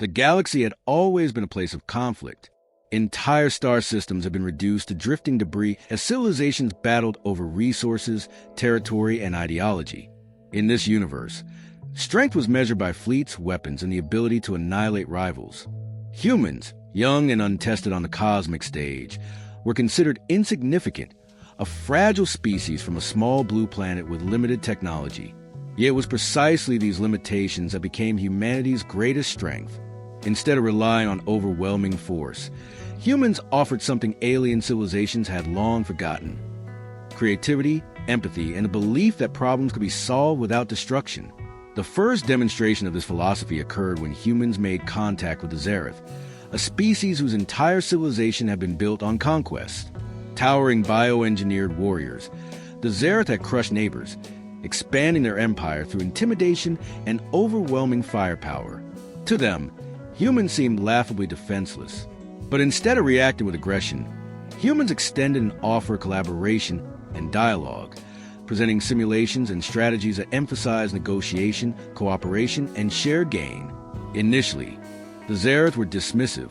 The galaxy had always been a place of conflict. Entire star systems had been reduced to drifting debris as civilizations battled over resources, territory, and ideology. In this universe, strength was measured by fleets, weapons, and the ability to annihilate rivals. Humans, young and untested on the cosmic stage, were considered insignificant, a fragile species from a small blue planet with limited technology. Yet it was precisely these limitations that became humanity's greatest strength. Instead of relying on overwhelming force, humans offered something alien civilizations had long forgotten: creativity, empathy, and a belief that problems could be solved without destruction. The first demonstration of this philosophy occurred when humans made contact with the Zereth, a species whose entire civilization had been built on conquest. Towering bioengineered warriors, the Zereth had crushed neighbors, expanding their empire through intimidation and overwhelming firepower. To them, humans seemed laughably defenseless. But instead of reacting with aggression, humans extended an offer of collaboration and dialogue, presenting simulations and strategies that emphasize negotiation, cooperation, and shared gain. Initially, the Zereth were dismissive,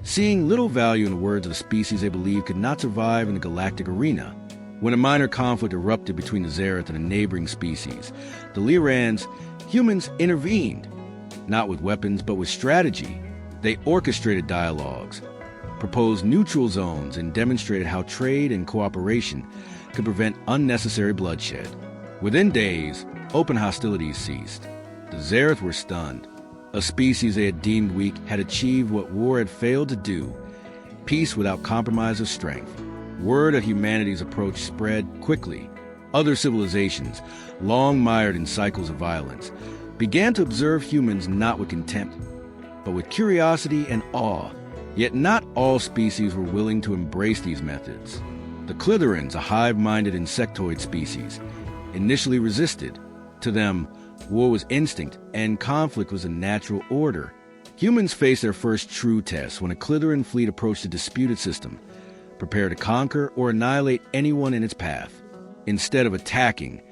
seeing little value in the words of a species they believed could not survive in the galactic arena. When a minor conflict erupted between the Zereth and a neighboring species, the Lyrans, humans intervened, not with weapons but with strategy. They orchestrated dialogues, proposed neutral zones, and demonstrated how trade and cooperation could prevent unnecessary bloodshed. Within days, open hostilities ceased. The Zereth were stunned. A species they had deemed weak had achieved what war had failed to do: peace without compromise of strength. Word of humanity's approach spread quickly. Other civilizations, long mired in cycles of violence, began to observe humans not with contempt, but with curiosity and awe. Yet not all species were willing to embrace these methods. The Clitherans, a hive-minded insectoid species, initially resisted. To them, war was instinct and conflict was a natural order. Humans faced their first true test when a Clitheran fleet approached a disputed system, prepared to conquer or annihilate anyone in its path. Instead of attacking,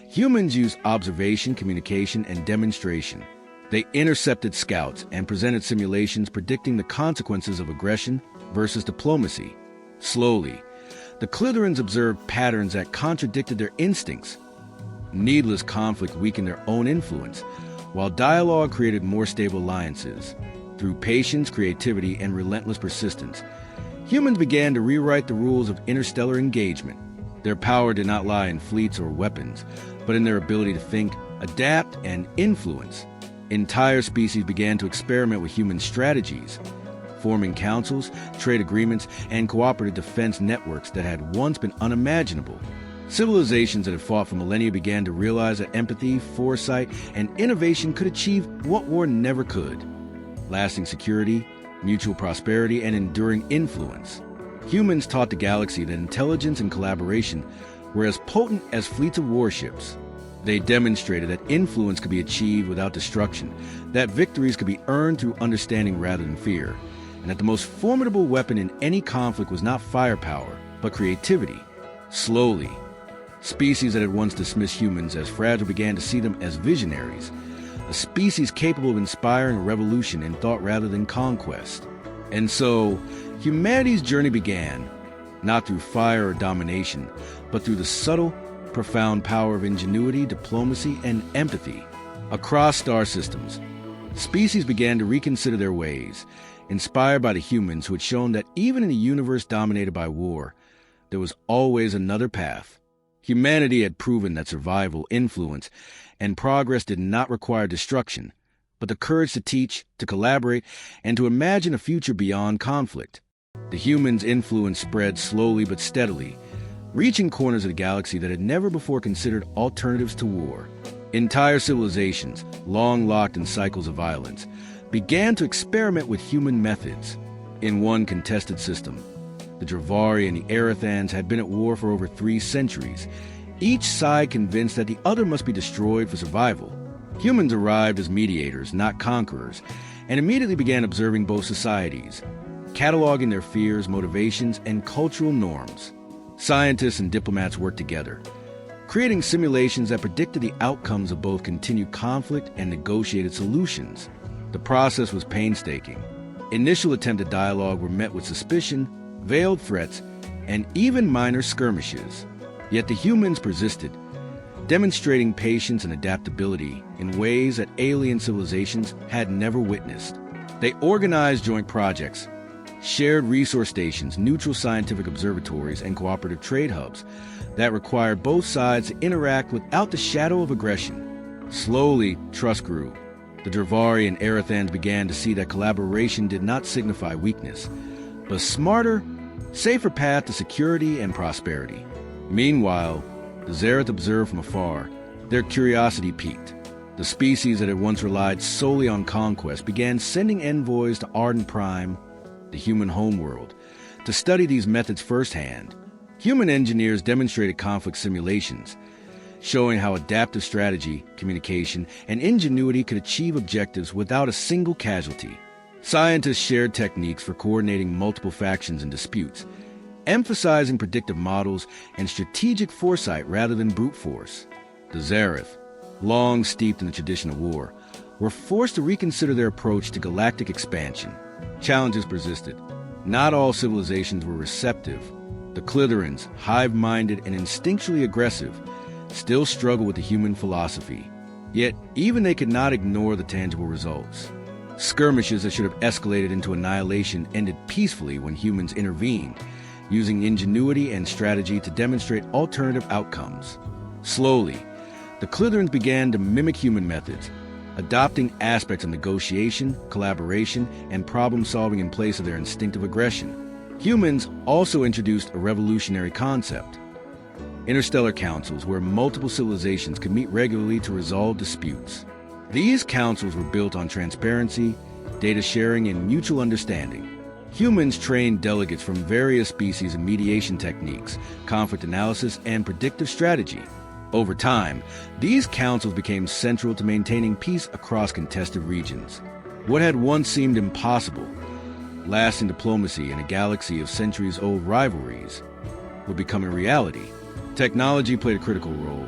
humans used observation, communication, and demonstration. They intercepted scouts and presented simulations predicting the consequences of aggression versus diplomacy. Slowly, the Clitherans observed patterns that contradicted their instincts. Needless conflict weakened their own influence, while dialogue created more stable alliances. Through patience, creativity, and relentless persistence, humans began to rewrite the rules of interstellar engagement. Their power did not lie in fleets or weapons, but in their ability to think, adapt, and influence. Entire species began to experiment with human strategies, forming councils, trade agreements, and cooperative defense networks that had once been unimaginable. Civilizations that had fought for millennia began to realize that empathy, foresight, and innovation could achieve what war never could: lasting security, mutual prosperity, and enduring influence. Humans taught the galaxy that intelligence and collaboration were as potent as fleets of warships. They demonstrated that influence could be achieved without destruction, that victories could be earned through understanding rather than fear, and that the most formidable weapon in any conflict was not firepower, but creativity. Slowly, species that had once dismissed humans as fragile began to see them as visionaries, a species capable of inspiring a revolution in thought rather than conquest. And so, humanity's journey began, not through fire or domination, but through the subtle, profound power of ingenuity, diplomacy, and empathy. Across star systems, species began to reconsider their ways, inspired by the humans who had shown that even in a universe dominated by war, there was always another path. Humanity had proven that survival, influence, and progress did not require destruction, but the courage to teach, to collaborate, and to imagine a future beyond conflict. The humans' influence spread slowly but steadily, reaching corners of the galaxy that had never before considered alternatives to war. Entire civilizations, long locked in cycles of violence, began to experiment with human methods. In one contested system, the Dravari and the Erathans had been at war for over 3 centuries, each side convinced that the other must be destroyed for survival. Humans arrived as mediators, not conquerors, and immediately began observing both societies, cataloging their fears, motivations, and cultural norms. Scientists and diplomats worked together, creating simulations that predicted the outcomes of both continued conflict and negotiated solutions. The process was painstaking. Initial attempts at dialogue were met with suspicion, veiled threats, and even minor skirmishes. Yet the humans persisted, demonstrating patience and adaptability in ways that alien civilizations had never witnessed. They organized joint projects, shared resource stations, neutral scientific observatories, and cooperative trade hubs that required both sides to interact without the shadow of aggression. Slowly, trust grew. The Dravari and Erathans began to see that collaboration did not signify weakness, but a smarter, safer path to security and prosperity. Meanwhile, the Zereth observed from afar. Their curiosity piqued. The species that had once relied solely on conquest began sending envoys to Arden Prime, the human homeworld, to study these methods firsthand. Human engineers demonstrated conflict simulations, showing how adaptive strategy, communication, and ingenuity could achieve objectives without a single casualty. Scientists shared techniques for coordinating multiple factions and disputes, emphasizing predictive models and strategic foresight rather than brute force. The Zereth, long steeped in the tradition of war, were forced to reconsider their approach to galactic expansion. Challenges persisted. Not all civilizations were receptive. The Clitherans, hive-minded and instinctually aggressive, still struggled with the human philosophy. Yet, even they could not ignore the tangible results. Skirmishes that should have escalated into annihilation ended peacefully when humans intervened, using ingenuity and strategy to demonstrate alternative outcomes. Slowly, the Clitherans began to mimic human methods, adopting aspects of negotiation, collaboration, and problem-solving in place of their instinctive aggression. Humans also introduced a revolutionary concept: interstellar councils, where multiple civilizations could meet regularly to resolve disputes. These councils were built on transparency, data sharing, and mutual understanding. Humans trained delegates from various species in mediation techniques, conflict analysis, and predictive strategy. Over time, these councils became central to maintaining peace across contested regions. What had once seemed impossible, lasting diplomacy in a galaxy of centuries-old rivalries, would become a reality. Technology played a critical role,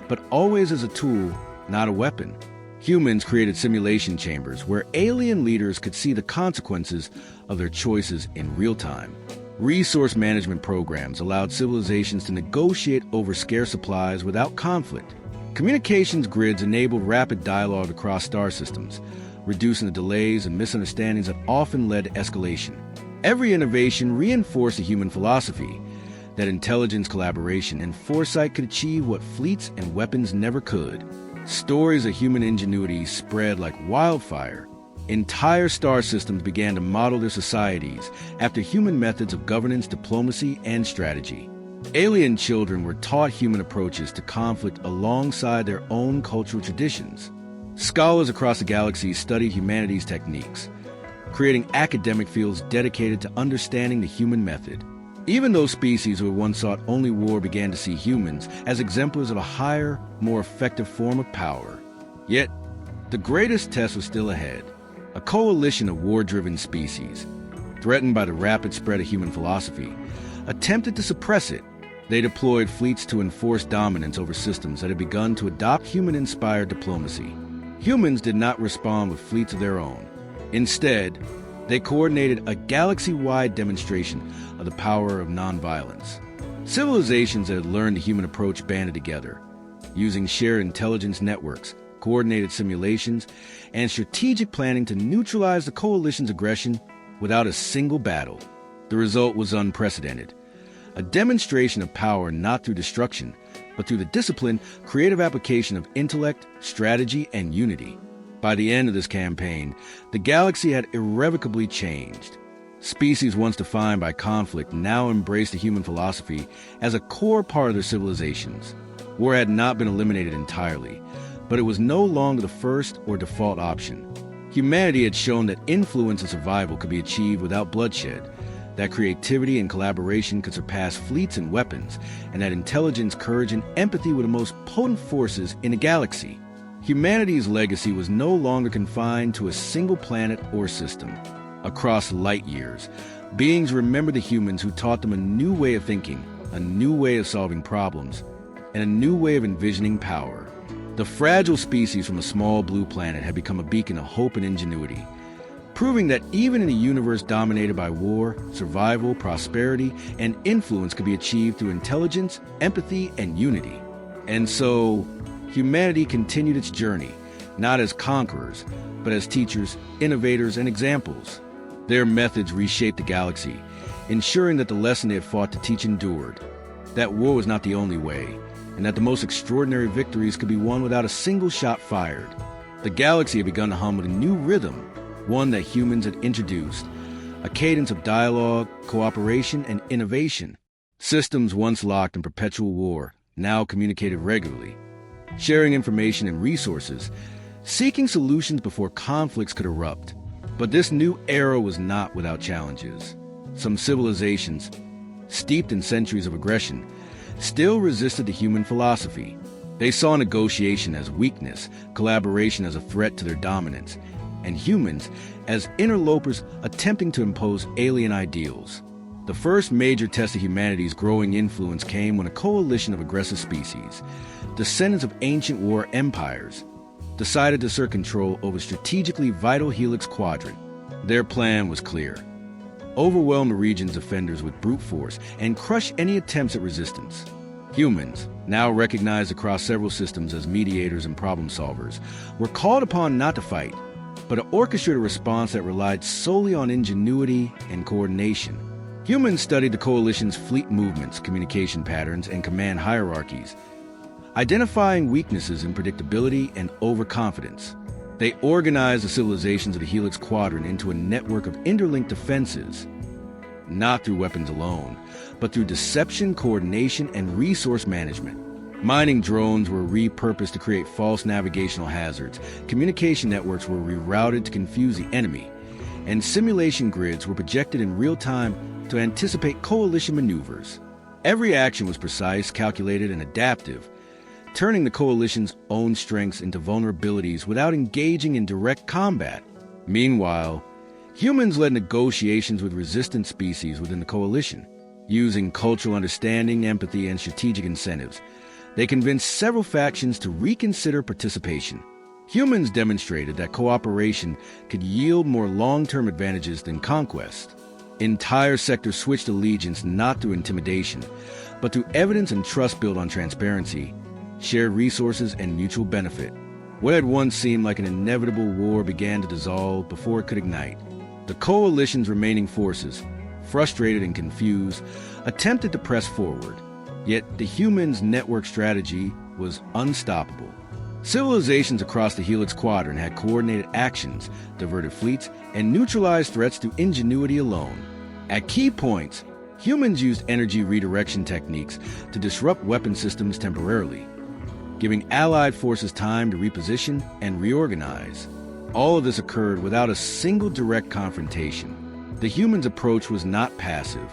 but always as a tool, not a weapon. Humans created simulation chambers where alien leaders could see the consequences of their choices in real time. Resource management programs allowed civilizations to negotiate over scarce supplies without conflict. Communications grids enabled rapid dialogue across star systems, reducing the delays and misunderstandings that often led to escalation. Every innovation reinforced the human philosophy that intelligence, collaboration, and foresight could achieve what fleets and weapons never could. Stories of human ingenuity spread like wildfire. Entire star systems began to model their societies after human methods of governance, diplomacy, and strategy. Alien children were taught human approaches to conflict alongside their own cultural traditions. Scholars across the galaxy studied humanities techniques, creating academic fields dedicated to understanding the human method. Even those species who had once sought only war began to see humans as exemplars of a higher, more effective form of power. Yet, the greatest test was still ahead. A coalition of war-driven species, threatened by the rapid spread of human philosophy, attempted to suppress it. They deployed fleets to enforce dominance over systems that had begun to adopt human-inspired diplomacy. Humans did not respond with fleets of their own. Instead, they coordinated a galaxy-wide demonstration of the power of nonviolence. Civilizations that had learned the human approach banded together, using shared intelligence networks, coordinated simulations, and strategic planning to neutralize the coalition's aggression without a single battle. The result was unprecedented. A demonstration of power not through destruction, but through the disciplined, creative application of intellect, strategy, and unity. By the end of this campaign, the galaxy had irrevocably changed. Species once defined by conflict now embraced the human philosophy as a core part of their civilizations. War had not been eliminated entirely, but it was no longer the first or default option. Humanity had shown that influence and survival could be achieved without bloodshed, that creativity and collaboration could surpass fleets and weapons, and that intelligence, courage, and empathy were the most potent forces in the galaxy. Humanity's legacy was no longer confined to a single planet or system. Across light years, beings remembered the humans who taught them a new way of thinking, a new way of solving problems, and a new way of envisioning power. The fragile species from a small blue planet had become a beacon of hope and ingenuity, proving that even in a universe dominated by war, survival, prosperity, and influence could be achieved through intelligence, empathy, and unity. And so, humanity continued its journey, not as conquerors, but as teachers, innovators, and examples. Their methods reshaped the galaxy, ensuring that the lesson they had fought to teach endured, that war was not the only way, and that the most extraordinary victories could be won without a single shot fired. The galaxy had begun to hum with a new rhythm, one that humans had introduced, a cadence of dialogue, cooperation, and innovation. Systems once locked in perpetual war now communicated regularly, sharing information and resources, seeking solutions before conflicts could erupt. But this new era was not without challenges. Some civilizations, steeped in centuries of aggression, still resisted the human philosophy. They saw negotiation as weakness, collaboration as a threat to their dominance, and humans as interlopers attempting to impose alien ideals. The first major test of humanity's growing influence came when a coalition of aggressive species, descendants of ancient war empires, decided to assert control over strategically vital Helix Quadrant. Their plan was clear: overwhelm the region's defenders with brute force and crush any attempts at resistance. Humans, now recognized across several systems as mediators and problem solvers, were called upon not to fight, but to orchestrate a response that relied solely on ingenuity and coordination. Humans studied the coalition's fleet movements, communication patterns, and command hierarchies, identifying weaknesses in predictability and overconfidence. They organized the civilizations of the Helix Quadrant into a network of interlinked defenses, not through weapons alone, but through deception, coordination, and resource management. Mining drones were repurposed to create false navigational hazards, communication networks were rerouted to confuse the enemy, and simulation grids were projected in real time to anticipate coalition maneuvers. Every action was precise, calculated, and adaptive, turning the coalition's own strengths into vulnerabilities without engaging in direct combat. Meanwhile, humans led negotiations with resistant species within the coalition. Using cultural understanding, empathy, and strategic incentives, they convinced several factions to reconsider participation. Humans demonstrated that cooperation could yield more long-term advantages than conquest. Entire sectors switched allegiance not through intimidation, but through evidence and trust built on transparency, shared resources, and mutual benefit. What had once seemed like an inevitable war began to dissolve before it could ignite. The coalition's remaining forces, frustrated and confused, attempted to press forward. Yet the humans' network strategy was unstoppable. Civilizations across the Helix Quadrant had coordinated actions, diverted fleets, and neutralized threats through ingenuity alone. At key points, humans used energy redirection techniques to disrupt weapon systems temporarily, giving allied forces time to reposition and reorganize. All of this occurred without a single direct confrontation. The humans' approach was not passive.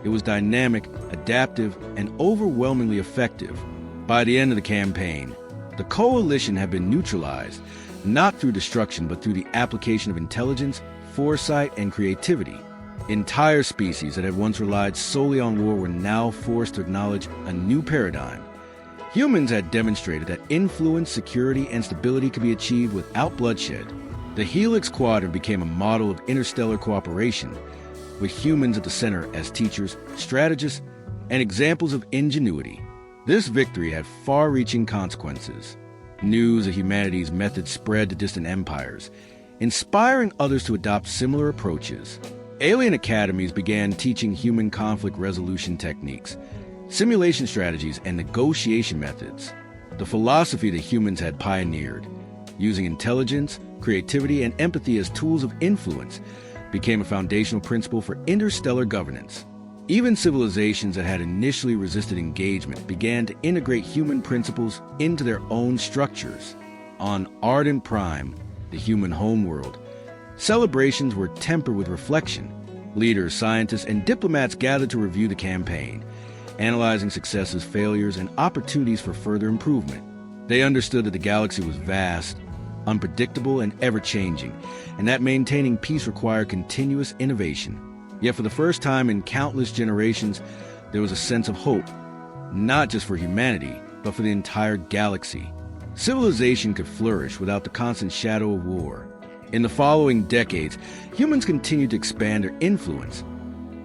It was dynamic, adaptive, and overwhelmingly effective. By the end of the campaign, the coalition had been neutralized, not through destruction, but through the application of intelligence, foresight, and creativity. Entire species that had once relied solely on war were now forced to acknowledge a new paradigm. Humans had demonstrated that influence, security, and stability could be achieved without bloodshed. The Helix Quadrant became a model of interstellar cooperation, with humans at the center as teachers, strategists, and examples of ingenuity. This victory had far-reaching consequences. News of humanity's methods spread to distant empires, inspiring others to adopt similar approaches. Alien academies began teaching human conflict resolution techniques, simulation strategies, and negotiation methods. The philosophy that humans had pioneered, using intelligence, creativity, and empathy as tools of influence, became a foundational principle for interstellar governance. Even civilizations that had initially resisted engagement began to integrate human principles into their own structures. On Ardent Prime, the human homeworld, celebrations were tempered with reflection. Leaders, scientists, and diplomats gathered to review the campaign, analyzing successes, failures, and opportunities for further improvement. They understood that the galaxy was vast, unpredictable, and ever-changing, and that maintaining peace required continuous innovation. Yet for the first time in countless generations, there was a sense of hope, not just for humanity, but for the entire galaxy. civilization could flourish without the constant shadow of war. In the following decades, humans continued to expand their influence,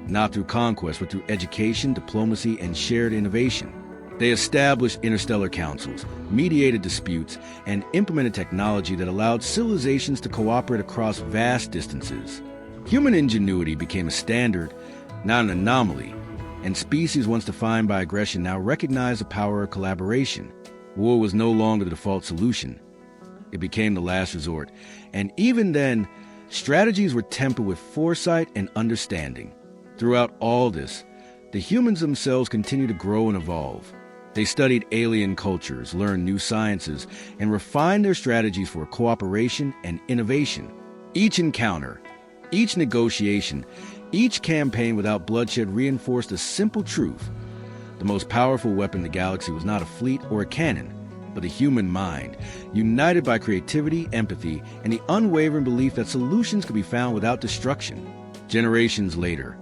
not through conquest, but through education, diplomacy, and shared innovation. They established interstellar councils, mediated disputes, and implemented technology that allowed civilizations to cooperate across vast distances. Human ingenuity became a standard, not an anomaly, and species once defined by aggression now recognize the power of collaboration. War was no longer the default solution. It became the last resort, and even then, strategies were tempered with foresight and understanding. Throughout all this, the humans themselves continued to grow and evolve. They studied alien cultures, learned new sciences, and refined their strategies for cooperation and innovation. Each encounter, each negotiation, each campaign without bloodshed reinforced a simple truth. The most powerful weapon in the galaxy was not a fleet or a cannon, but the human mind, united by creativity, empathy, and the unwavering belief that solutions could be found without destruction. Generations later,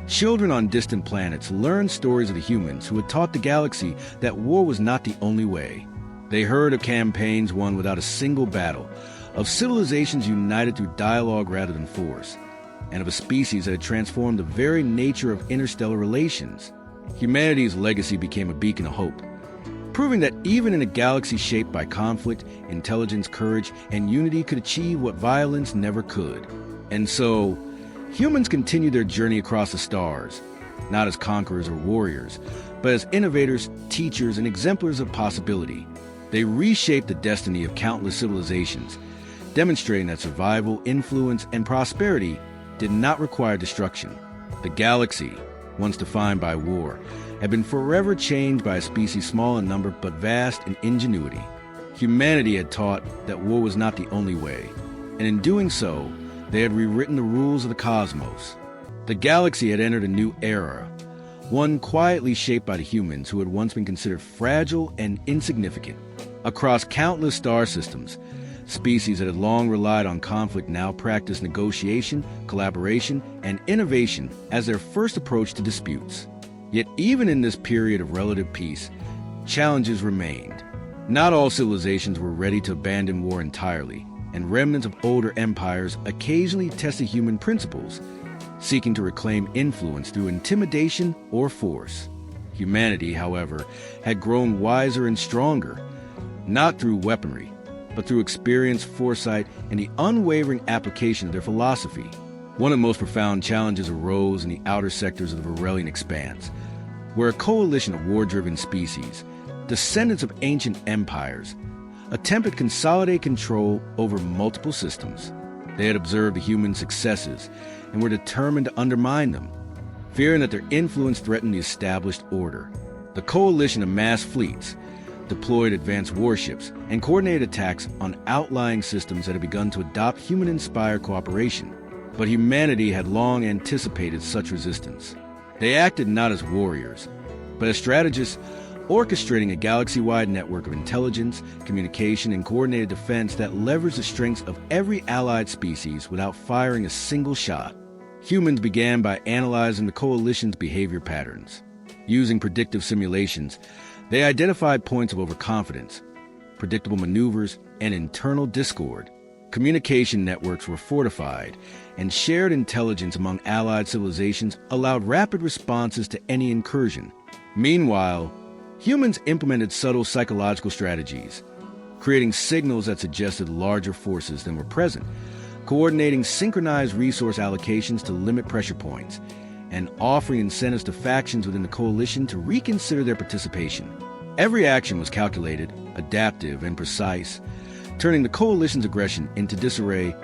children on distant planets learned stories of the humans who had taught the galaxy that war was not the only way. They heard of campaigns won without a single battle, of civilizations united through dialogue rather than force, and of a species that had transformed the very nature of interstellar relations. Humanity's legacy became a beacon of hope, proving that even in a galaxy shaped by conflict, intelligence, courage, and unity could achieve what violence never could. And so, humans continued their journey across the stars, not as conquerors or warriors, but as innovators, teachers, and exemplars of possibility. They reshaped the destiny of countless civilizations, demonstrating that survival, influence, and prosperity did not require destruction. The galaxy, once defined by war, had been forever changed by a species small in number but vast in ingenuity. Humanity had taught that war was not the only way, and in doing so, they had rewritten the rules of the cosmos. The galaxy had entered a new era, one quietly shaped by the humans who had once been considered fragile and insignificant. Across countless star systems, species that had long relied on conflict now practiced negotiation, collaboration, and innovation as their first approach to disputes. Yet even in this period of relative peace, challenges remained. Not all civilizations were ready to abandon war entirely, and remnants of older empires occasionally tested human principles, seeking to reclaim influence through intimidation or force. Humanity, however, had grown wiser and stronger, not through weaponry, but through experience, foresight, and the unwavering application of their philosophy. One of the most profound challenges arose in the outer sectors of the Varelian expanse, where a coalition of war-driven species, descendants of ancient empires, attempted to consolidate control over multiple systems. They had observed the human successes and were determined to undermine them, fearing that their influence threatened the established order. The coalition amassed fleets, deployed advanced warships, and coordinated attacks on outlying systems that had begun to adopt human-inspired cooperation. But humanity had long anticipated such resistance. They acted not as warriors, but as strategists, orchestrating a galaxy-wide network of intelligence, communication, and coordinated defense that leveraged the strengths of every allied species without firing a single shot. Humans began by analyzing the coalition's behavior patterns. Using predictive simulations, they identified points of overconfidence, predictable maneuvers, and internal discord. Communication networks were fortified, and shared intelligence among allied civilizations allowed rapid responses to any incursion. Meanwhile, humans implemented subtle psychological strategies, creating signals that suggested larger forces than were present, coordinating synchronized resource allocations to limit pressure points, and offering incentives to factions within the coalition to reconsider their participation. Every action was calculated, adaptive, and precise, turning the coalition's aggression into disarray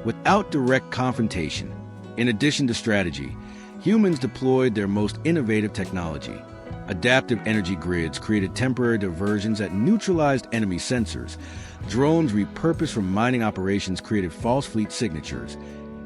without direct confrontation. In addition to strategy, humans deployed their most innovative technology. Adaptive energy grids created temporary diversions that neutralized enemy sensors. Drones repurposed from mining operations created false fleet signatures,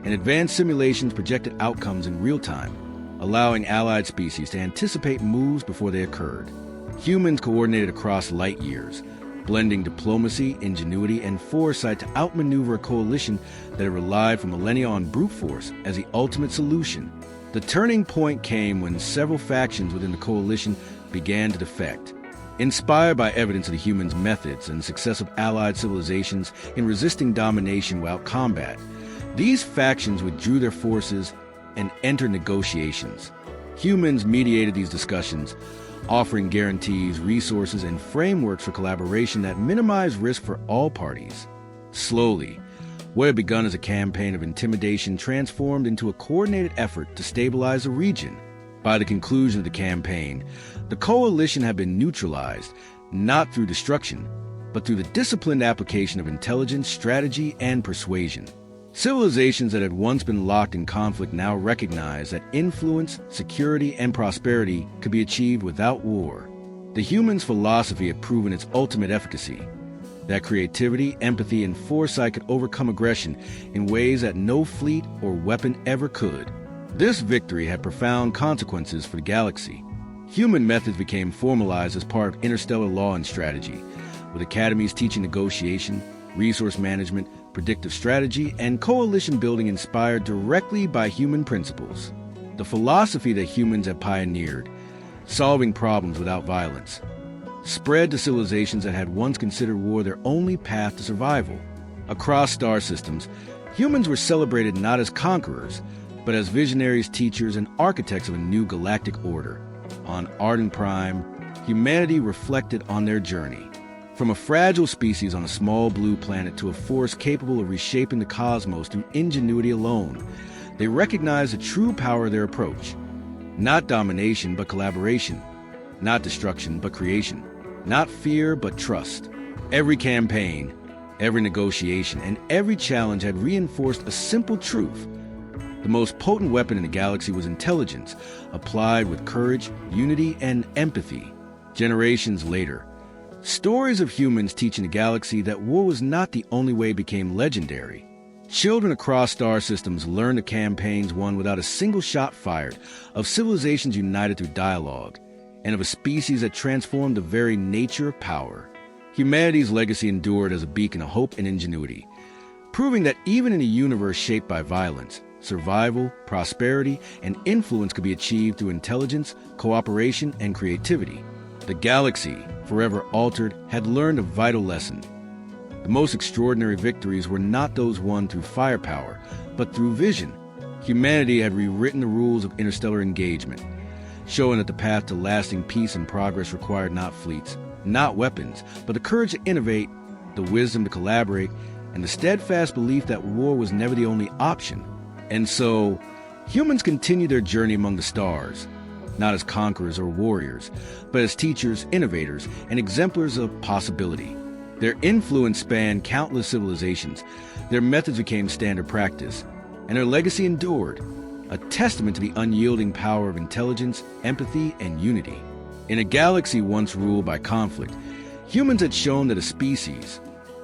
and advanced simulations projected outcomes in real time, allowing allied species to anticipate moves before they occurred. Humans coordinated across light years, blending diplomacy, ingenuity, and foresight to outmaneuver a coalition that had relied for millennia on brute force as the ultimate solution. The turning point came when several factions within the coalition began to defect. Inspired by evidence of the humans' methods and success of allied civilizations in resisting domination without combat, these factions withdrew their forces and entered negotiations. Humans mediated these discussions, offering guarantees, resources, and frameworks for collaboration that minimize risk for all parties. Slowly, what had begun as a campaign of intimidation transformed into a coordinated effort to stabilize the region. By the conclusion of the campaign, the coalition had been neutralized, not through destruction, but through the disciplined application of intelligence, strategy, and persuasion. Civilizations that had once been locked in conflict now recognized that influence, security, and prosperity could be achieved without war. The humans' philosophy had proven its ultimate efficacy, that creativity, empathy, and foresight could overcome aggression in ways that no fleet or weapon ever could. This victory had profound consequences for the galaxy. Human methods became formalized as part of interstellar law and strategy, with academies teaching negotiation, resource management, predictive strategy, and coalition building inspired directly by human principles. The philosophy that humans had pioneered, solving problems without violence, spread to civilizations that had once considered war their only path to survival. Across star systems, humans were celebrated not as conquerors, but as visionaries, teachers, and architects of a new galactic order. On Arden Prime, humanity reflected on their journey. From a fragile species on a small blue planet to a force capable of reshaping the cosmos through ingenuity alone, they recognized the true power of their approach. Not domination, but collaboration. Not destruction, but creation. Not fear, but trust. Every campaign, every negotiation, and every challenge had reinforced a simple truth. The most potent weapon in the galaxy was intelligence, applied with courage, unity, and empathy. Generations later, stories of humans teaching the galaxy that war was not the only way became legendary. Children across star systems learned of campaigns won without a single shot fired, of civilizations united through dialogue, and of a species that transformed the very nature of power. Humanity's legacy endured as a beacon of hope and ingenuity, proving that even in a universe shaped by violence, survival, prosperity, and influence could be achieved through intelligence, cooperation, and creativity. The galaxy, forever altered, had learned a vital lesson. The most extraordinary victories were not those won through firepower, but through vision. Humanity had rewritten the rules of interstellar engagement, showing that the path to lasting peace and progress required not fleets, not weapons, but the courage to innovate, the wisdom to collaborate, and the steadfast belief that war was never the only option. And so, humans continue their journey among the stars, not as conquerors or warriors, but as teachers, innovators, and exemplars of possibility. Their influence spanned countless civilizations, their methods became standard practice, and their legacy endured, a testament to the unyielding power of intelligence, empathy, and unity. In a galaxy once ruled by conflict, humans had shown that a species,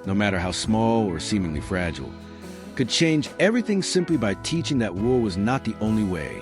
no matter how small or seemingly fragile, could change everything simply by teaching that war was not the only way.